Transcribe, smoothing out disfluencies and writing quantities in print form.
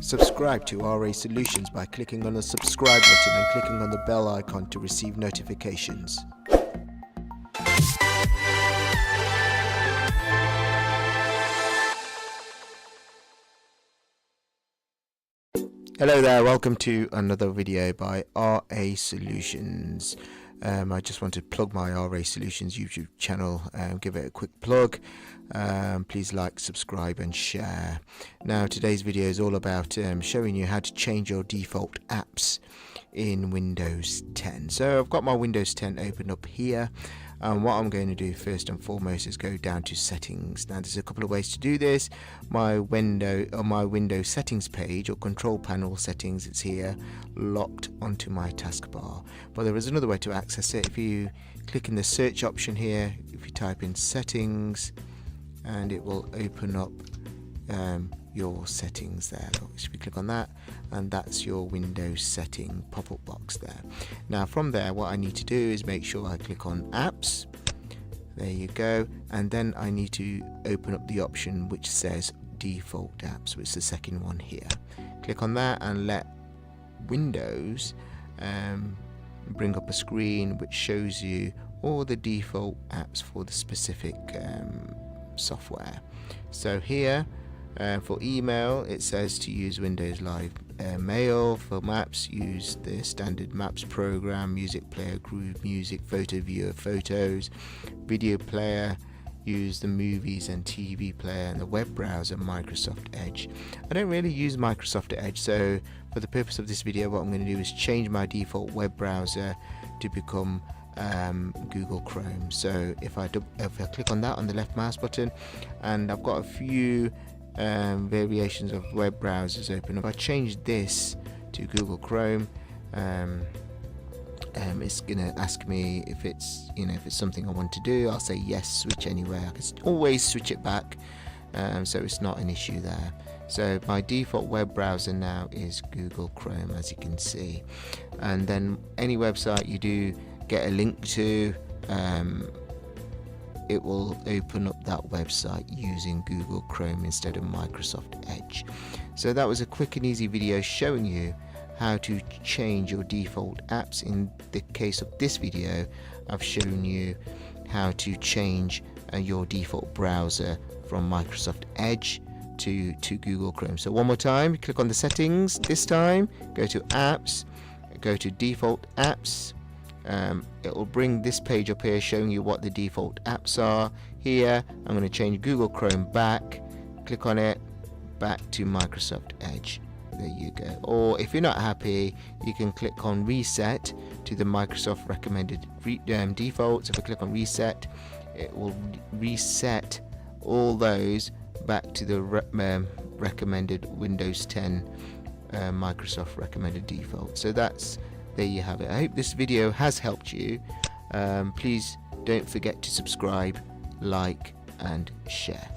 Subscribe to RA Solutions by clicking on the subscribe button and clicking on the bell icon to receive notifications. Hello there, welcome to another video by RA Solutions. I just want to plug my RA Solutions YouTube channel, give it a quick plug. Please like, subscribe and share. Now today's video is all about showing you how to change your default apps in Windows 10. So I've got my Windows 10 open up here, and what I'm going to do first and foremost is go down to settings. Now there's a couple of ways to do this. My Windows settings page or control panel settings, it's here locked onto my taskbar, but there is another way to access it. If you click in the search option here, if you type in settings, and it will open up your settings there. If you click on that, and that's your Windows setting pop-up box there. Now from there, what I need to do is make sure I click on apps. There you go, and then I need to open up the option which says default apps, which is the second one here. Click on that and let Windows bring up a screen which shows you all the default apps for the specific software. So here for email, it says to use Windows Live Mail. For maps, use the standard Maps program, music player, Groove Music, photo viewer, photos, video player, use the movies and TV player, and the web browser, Microsoft Edge. I don't really use Microsoft Edge, so for the purpose of this video, what I'm going to do is change my default web browser to become Google Chrome. So if I click on that on the left mouse button, and I've got a few variations of web browsers open. If I change this to Google Chrome, it's gonna ask me if it's something I want to do. I'll say yes, switch anywhere. I can always switch it back, so it's not an issue there. So my default web browser now is Google Chrome, as you can see, and then any website you do get a link to, it will open up that website using Google Chrome instead of Microsoft Edge. So that was a quick and easy video showing you how to change your default apps. In the case of this video, I've shown you how to change your default browser from Microsoft Edge to Google Chrome. So one more time, click on the settings. This time go to apps, go to default apps. It will bring this page up here showing you what the default apps are. Here I'm going to change Google Chrome back, click on it, back to Microsoft Edge. There you go. Or if you're not happy, you can click on reset to the Microsoft recommended defaults. If I click on reset, it will reset all those back to the recommended Windows 10 Microsoft recommended default. So there you have it. I hope this video has helped you. Please don't forget to subscribe, like and share.